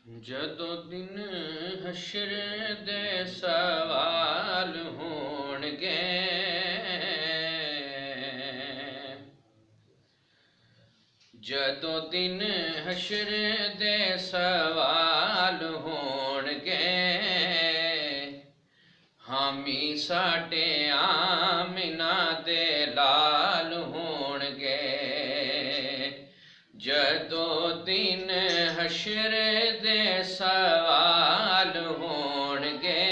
जदों दिन हशर दे सवाल होणगे, जदों दिन हशर दे सवाल होणगे, हामी साडे आमिना दे लाल होणगे। जदों दिन हशर दे सवाल होणगे,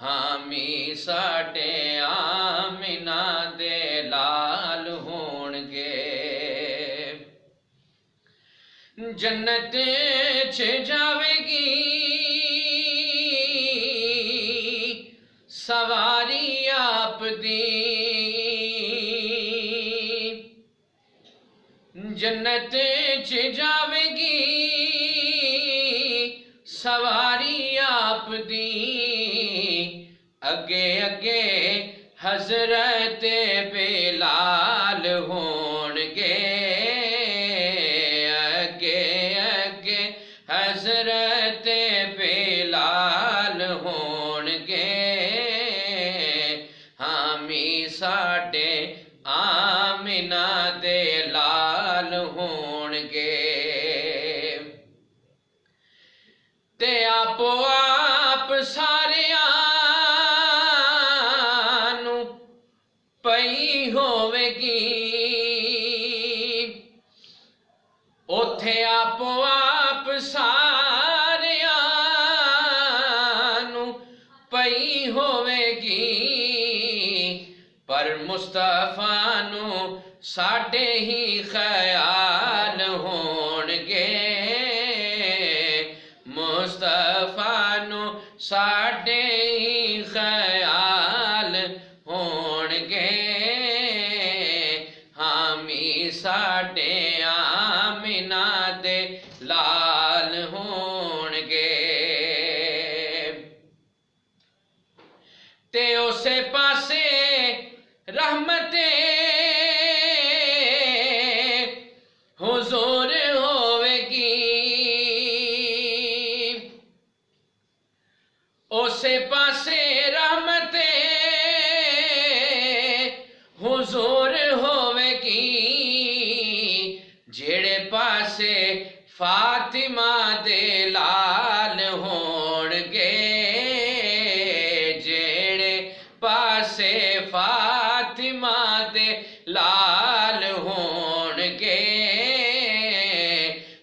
हामी साडे आमिना दे लाल होणगे। जन्नत च जावेगी सवारी आप दी, जन्नत च जावेगी सवारी आप दी। अगे अगे हजरत बिलाल होणगे, अगे अगे हजरत बिलाल होणगे। हामी साडे आमिना दे लाल होणगे। ते आपो आप सारियां नू पई होवेगी, ओथे आपो आप सारियां नू पई होवेगी। पर मुस्तफा नू साडे ही ख्याल होणगे, मुस्तफा नू साडे ही ख्याल होणगे। हामी साडे आमिना दे लाल होणगे। ते उसे पासे रहमते हुजूर होवेगी, उसे पासे रहमते हुजूर होवेगी। जेड़े पासे फातिमा दे लाल होणगे, जेड़े पासे फातिमा दे लाल होणगे।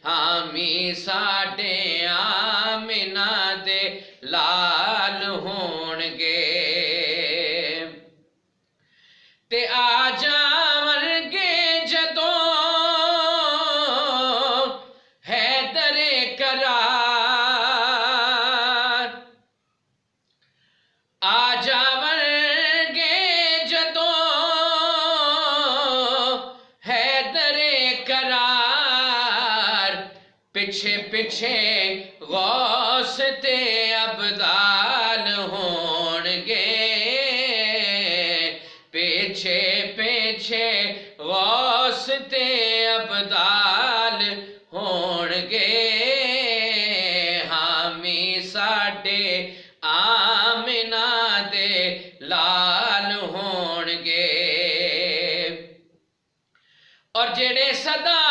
हामी साडे आमिना दे लाल होणगे। ते आ जावणगे जदों हैदरे करार, आ जावणगे जदों हैदरे करार। पिछे पिछे गौस ते अबदाल होणगे, पिछे पिछे गौस ते अबदाल होणगे। हामी साडे आमिना दे लाल होणगे। और जेड़े सदा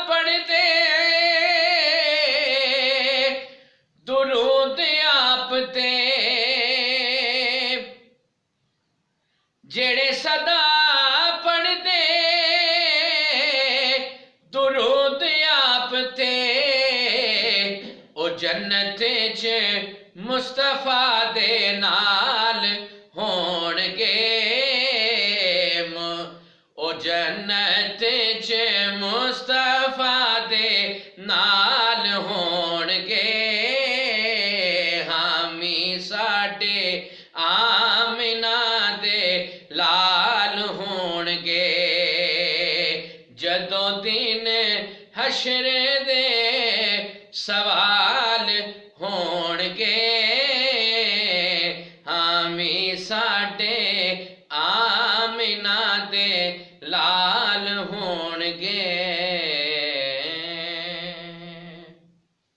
पढ़दे दुरूद आप ते, जेड़े सदा पढ़दे दुरूद आप ते, ओ जन्नत च मुस्तफा दे नाल होणगे। ओ जन्नत च मुस्तफा दे नाल होणगे। हामी साडे आमिना दे लाल होणगे। जदों दिन हशर